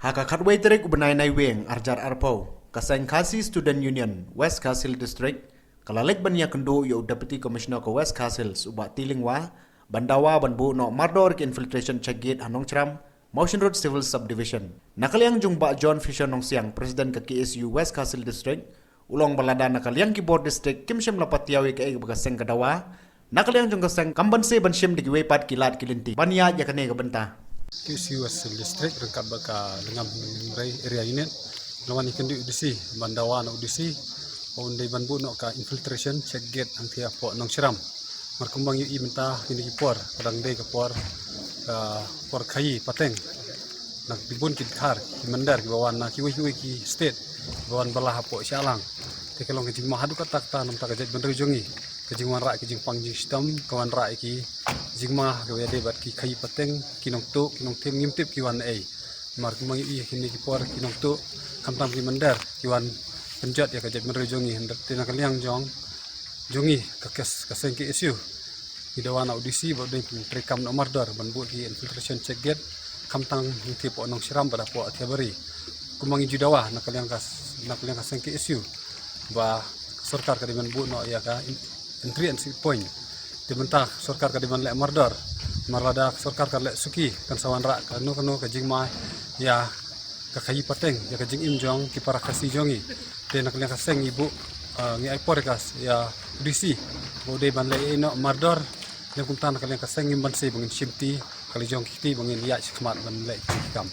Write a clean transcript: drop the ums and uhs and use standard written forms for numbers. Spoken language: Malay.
Haka khatway terik ubenay nay weng arjar arpau. Kaseng Khasi Student Union West Khasil District. Kalalek banya kendo yo Deputy Commissioner ke West Khasil ubak tilingwa. Bandawa banbu no mardor ke infiltration checkgate Nongchram. Motion Road Civil Subdivision. Nakaliang jungba John Fisher Nongsiang Presiden ke KSU West Khasil District. Ulong balada nakaliang kibor district kimshem lapatiawi ke kaseng Dawa. Nakaliang jung kaseng kambanse banshim digiwe pat kilat kilinti. Banya yakane ke bynta. KSU West District rengkap baka lengam area unit lawan ikan di udisi Bandawa na udisi ondai banbu no ka infiltration check gate antia po Nongchram markumbang yu bynta kini por padang dei por kai pateng nak dibun kit khar ki mandar ki bawan na ki ki state bawan balah po sialang tekelong ki jingma hadu katak ta nam ta ka jet bandar jongi ke jingwan ra ki jingpang jing sistem kawan ra ki jingma ke wede bat ki kai pateng kinong tu kinong tem ngimtip ki wan ai markumbang yu kini ki por kinong tu kamtam ki mandar ki wan penjat ya ka jet bandar jongi hendak tina kaliang jong jongi ka kaseng ki isu di Dawa na audisi badai rekam nomor dor banbu ki infiltration check gate kamtang hingti po Nongchram pada po Atiabari kumangi di Dawa nakaliang kaseng ki isu ba sarkar ka banbu no ya ka entry and exit point di mentah sarkar ka ban lek mardor marada sarkar ka lek suki kan sawan ra kanu ka jingma ya ka kai pateng ya ka jing imjong ki para kasi jongi de nakaliang kaseng ibu ngi ai porkas ya audisi bodai ban lek no mardor yang kumtan kalian kaseng imban se bangin shimti kali jong kiti bangin ya smart ban lek kam